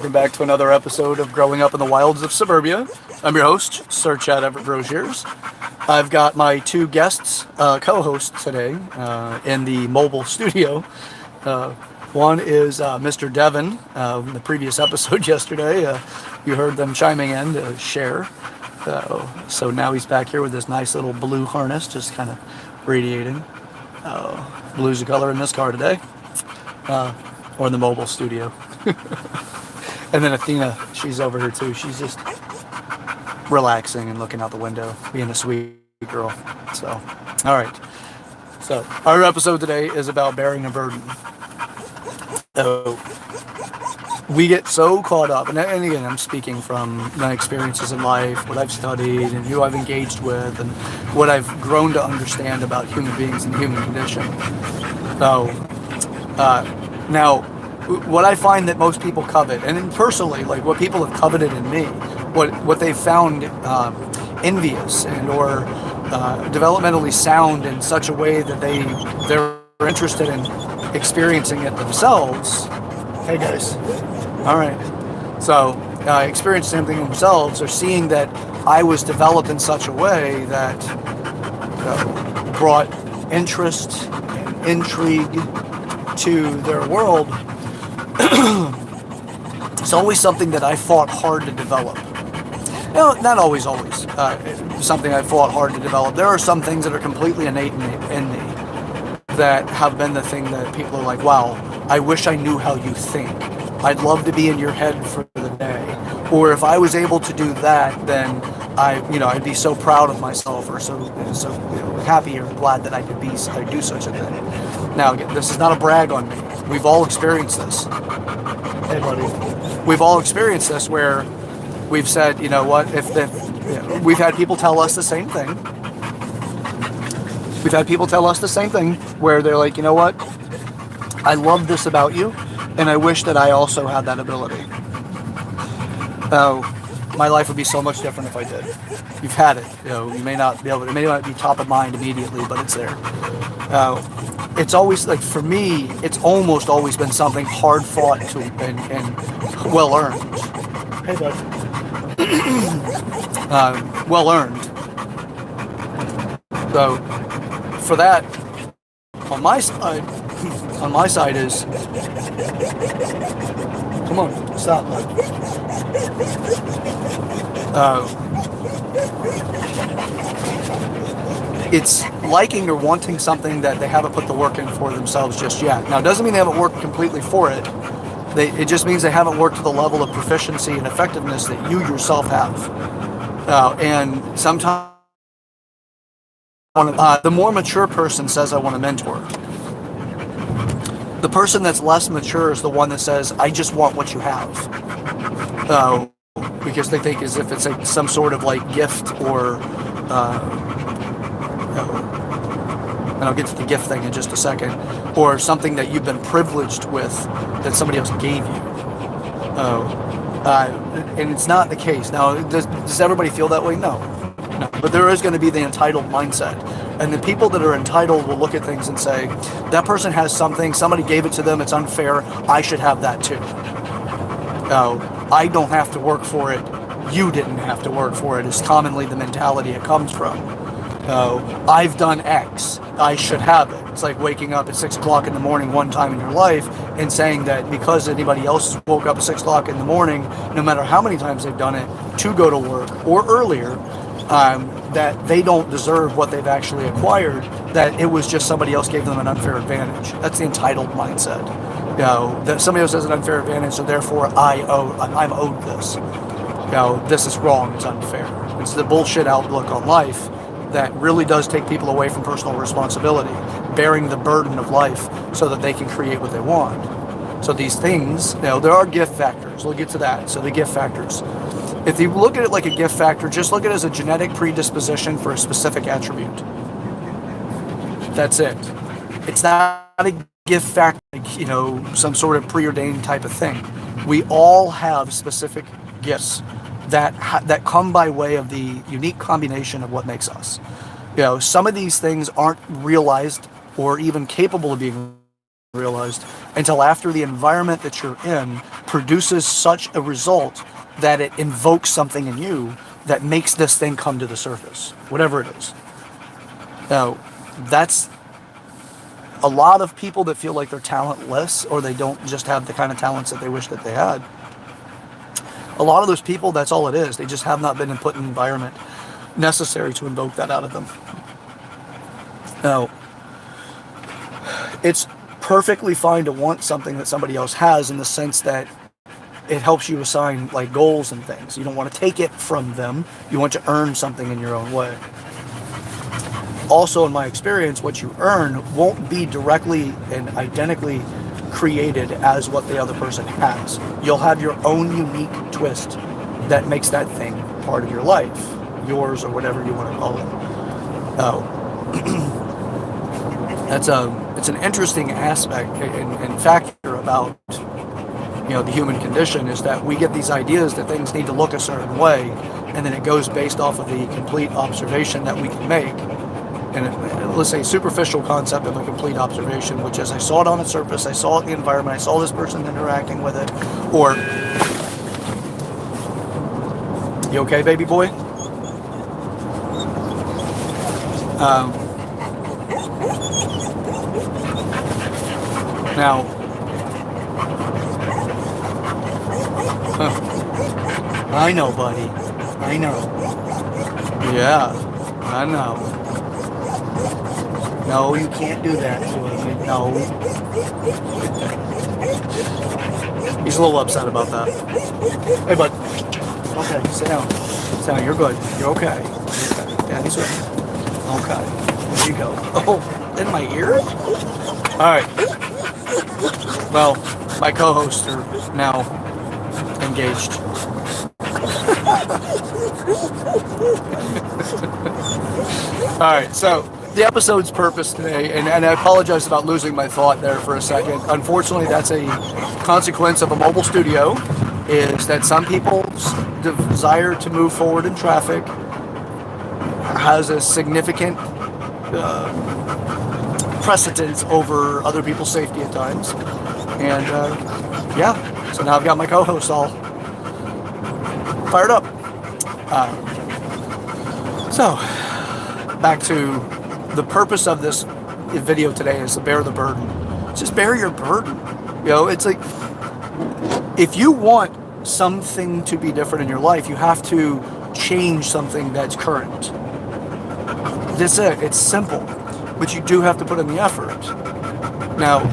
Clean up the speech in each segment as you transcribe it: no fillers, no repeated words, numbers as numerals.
welcome back to another episode of Growing Up in the Wilds of Suburbia. I'm your host, Sir Chad Everett Grosjears. I've got my two guests, co-hosts today in the mobile studio. One is Mr. Devin. In the previous episode yesterday, you heard them chiming in to share. So now he's back here with this nice little blue harness, just kind of radiating. Blue's the color in this car today, or in the mobile studio. And then Athena, she's over here too. She's just relaxing and looking out the window, being a sweet girl. So, all right. So, our episode today is about bearing a burden. So, we get so caught up, and again, I'm speaking from my experiences in life, what I've studied, and who I've engaged with, and what I've grown to understand about human beings and the human condition. So, now, what I find that most people covet, and personally, like what people have coveted in me, what they've found envious and or developmentally sound in such a way that they're interested in experiencing it themselves. Hey guys, all right. So experiencing something themselves, or seeing that I was developed in such a way that brought interest and intrigue to their world. It's always something that I fought hard to develop. No, not always. Something I fought hard to develop. There are some things that are completely innate in me that have been the thing that people are like, wow, I wish I knew how you think. I'd love to be in your head for the day. Or if I was able to do that, then I'd be so proud of myself, or so happy or glad that I do such a thing. Now, again, this is not a brag on me. We've all experienced this. Hey, buddy. We've all experienced this where we've said, you know what, we've had people tell us the same thing. We've had people tell us the same thing where they're like, you know what, I love this about you, and I wish that I also had that ability. My life would be so much different if I did. You've had it. You may not be able to, it may not be top of mind immediately, but it's there. It's always, like, for me, it's almost always been something hard fought to and well earned. Hey, bud. Well earned. So, for that, on my side is, come on, stop, bud. It's liking or wanting something that they haven't put the work in for themselves just yet. Now, it doesn't mean they haven't worked completely for it. It just means they haven't worked to the level of proficiency and effectiveness that you yourself have. And sometimes the more mature person says, I want a mentor. The person that's less mature is the one that says, I just want what you have. Because they think as if it's some sort of like gift or and I'll get to the gift thing in just a second, or something that you've been privileged with that somebody else gave you. And it's not the case. Now, does everybody feel that way? No. But there is going to be the entitled mindset. And the people that are entitled will look at things and say, that person has something, somebody gave it to them, it's unfair, I should have that too. I don't have to work for it, you didn't have to work for it, is commonly the mentality it comes from. I've done X, I should have it. It's like waking up at 6 o'clock in the morning one time in your life and saying that because anybody else woke up at 6 o'clock in the morning, no matter how many times they've done it, to go to work or earlier, that they don't deserve what they've actually acquired, that it was just somebody else gave them an unfair advantage. That's the entitled mindset. That somebody else has an unfair advantage, so therefore I'm owed this. This is wrong, it's unfair. It's the bullshit outlook on life that really does take people away from personal responsibility, bearing the burden of life so that they can create what they want. So these things, there are gift factors. We'll get to that. So the gift factors. If you look at it like a gift factor, just look at it as a genetic predisposition for a specific attribute. That's it. It's not a gift factor, like, some sort of preordained type of thing. We all have specific gifts that come by way of the unique combination of what makes us. Some of these things aren't realized or even capable of being realized until after the environment that you're in produces such a result that it invokes something in you that makes this thing come to the surface, whatever it is. Now, that's a lot of people that feel like they're talentless or they don't just have the kind of talents that they wish that they had. A lot of those people, that's all it is. They just have not been put in an environment necessary to invoke that out of them. Now, it's perfectly fine to want something that somebody else has in the sense that it helps you assign like goals and things. You don't want to take it from them. You want to earn something in your own way. Also, in my experience, what you earn won't be directly and identically created as what the other person has. You'll have your own unique twist that makes that thing part of your life, yours or whatever you want to call it. It's an interesting aspect and factor about the human condition is that we get these ideas that things need to look a certain way, and then it goes based off of the complete observation that we can make. And let's say superficial concept of a complete observation, which is I saw it on the surface, I saw it in the environment, I saw this person interacting with it, or you okay, baby boy? Now, I know, buddy. I know. Yeah, I know. No, you can't do that to him. No. He's a little upset about that. Hey, bud. Okay, sit down. Sit down. You're good. You're okay. Daddy's with you. Okay. There you go. Oh, in my ear? All right. Well, my co-hosts are now engaged. All right, so the episode's purpose today, and I apologize about losing my thought there for a second. Unfortunately, that's a consequence of a mobile studio, is that some people's desire to move forward in traffic has a significant precedence over other people's safety at times. And yeah, so now I've got my co-hosts all fired up. So, back to the purpose of this video today is to bear the burden. Just bear your burden. It's like, if you want something to be different in your life, you have to change something that's current. That's it. It's simple. But you do have to put in the effort. Now,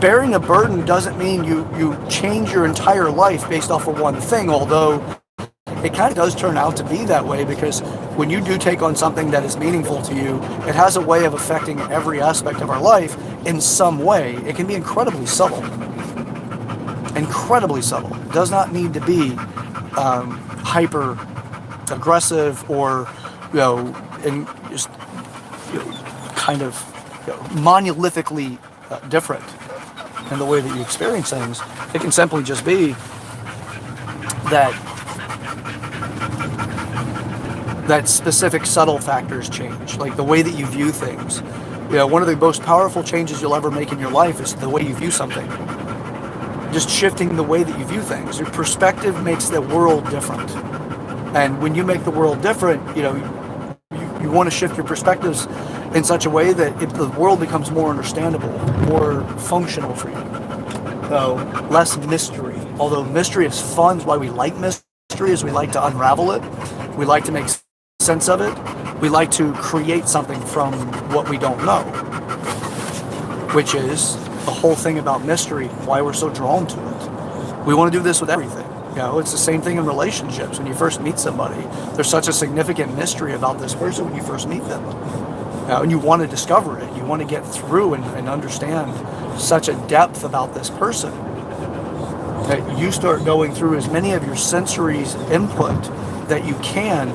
bearing a burden doesn't mean you change your entire life based off of one thing, although it kind of does turn out to be that way, because when you do take on something that is meaningful to you, it has a way of affecting every aspect of our life in some way. It can be incredibly subtle. Incredibly subtle. It does not need to be hyper aggressive or just kind of monolithically different in the way that you experience things. It can simply just be that specific subtle factors change, like the way that you view things. One of the most powerful changes you'll ever make in your life is the way you view something. Just shifting the way that you view things. Your perspective makes the world different. And when you make the world different, you want to shift your perspectives in such a way that the world becomes more understandable, more functional for you. So less mystery. Although mystery is fun, is why we like mystery, is we like to unravel it. We like to make sense of it. We like to create something from what we don't know, which is the whole thing about mystery, why we're so drawn to it. We want to do this with everything. It's the same thing in relationships. When you first meet somebody, there's such a significant mystery about this person when you first meet them. And you want to discover it. You want to get through and understand such a depth about this person that you start going through as many of your sensories input that you can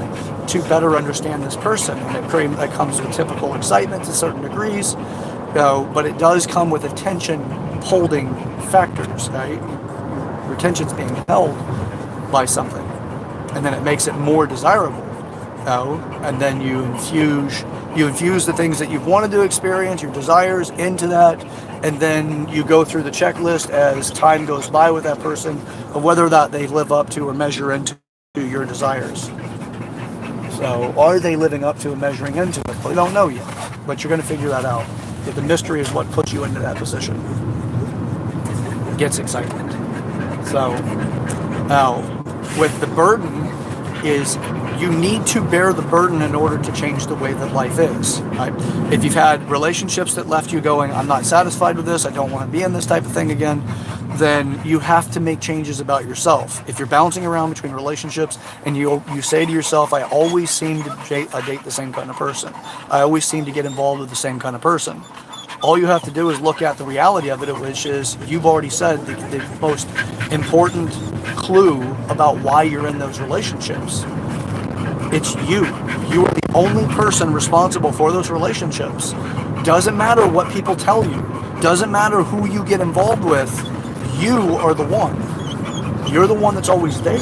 to better understand this person. And that comes with typical excitement to certain degrees, but it does come with attention-holding factors. Your attention's being held by something, and then it makes it more desirable. and then you infuse the things that you've wanted to experience, your desires, into that, and then you go through the checklist as time goes by with that person of whether or not they live up to or measure into your desires. So are they living up to and measuring into it? Well, we don't know yet, but you're going to figure that out. But the mystery is what puts you into that position. It gets excitement. So now, with the burden is you need to bear the burden in order to change the way that life is. Right? If you've had relationships that left you going, I'm not satisfied with this, I don't want to be in this type of thing again, then you have to make changes about yourself. If you're bouncing around between relationships and you say to yourself, I always seem to date the same kind of person. I always seem to get involved with the same kind of person. All you have to do is look at the reality of it, which is you've already said the most important clue about why you're in those relationships. It's you. You are the only person responsible for those relationships. Doesn't matter what people tell you. Doesn't matter who you get involved with. You are the one. You're the one that's always there.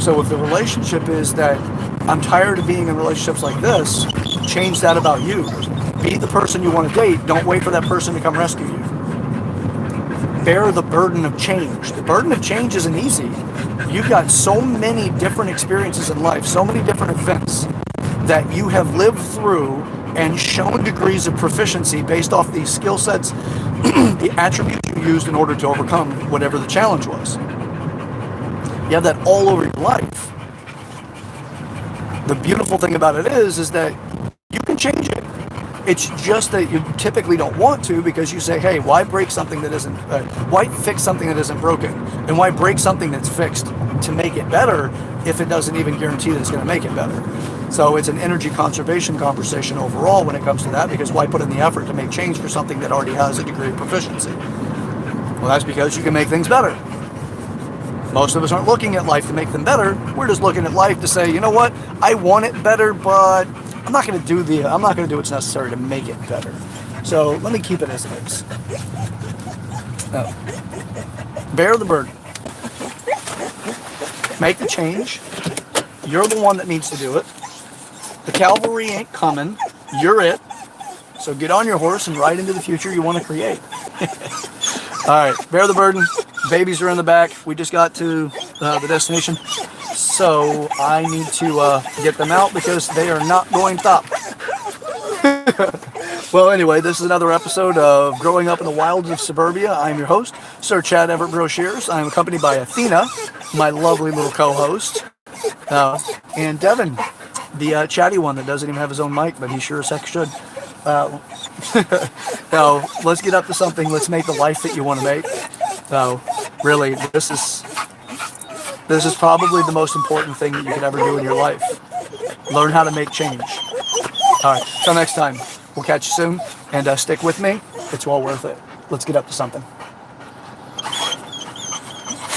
So if the relationship is that I'm tired of being in relationships like this, change that about you. Be the person you want to date. Don't wait for that person to come rescue you. Bear the burden of change. The burden of change isn't easy. You've got so many different experiences in life, so many different events that you have lived through and shown degrees of proficiency based off these skill sets, the attributes you used in order to overcome whatever the challenge was. You have that all over your life. The beautiful thing about it is that you can change it. It's just that you typically don't want to, because you say, hey, why break something that isn't, why fix something that isn't broken? And why break something that's fixed to make it better if it doesn't even guarantee that it's going to make it better? So it's an energy conservation conversation overall when it comes to that, because why put in the effort to make change for something that already has a degree of proficiency? Well, that's because you can make things better. Most of us aren't looking at life to make them better. We're just looking at life to say, you know what, I want it better, but I'm not going to do what's necessary to make it better. So let me keep it as it is. Bear the burden. Make the change. You're the one that needs to do it. The cavalry ain't coming. You're it. So get on your horse and ride into the future you want to create. All right, bear the burden. Babies are in the back. We just got to the destination. So I need to get them out because they are not going to stop. Well, anyway, this is another episode of Growing Up in the Wilds of Suburbia. I'm your host, Sir Chad Everett Broshears. I'm accompanied by Athena, my lovely little co-host, and Devin, the chatty one that doesn't even have his own mic, but he sure as heck should. Now, let's get up to something. Let's make the life that you want to make. Really, this is probably the most important thing that you could ever do in your life. Learn how to make change. All right, till next time. We'll catch you soon, and stick with me. It's well worth it. Let's get up to something.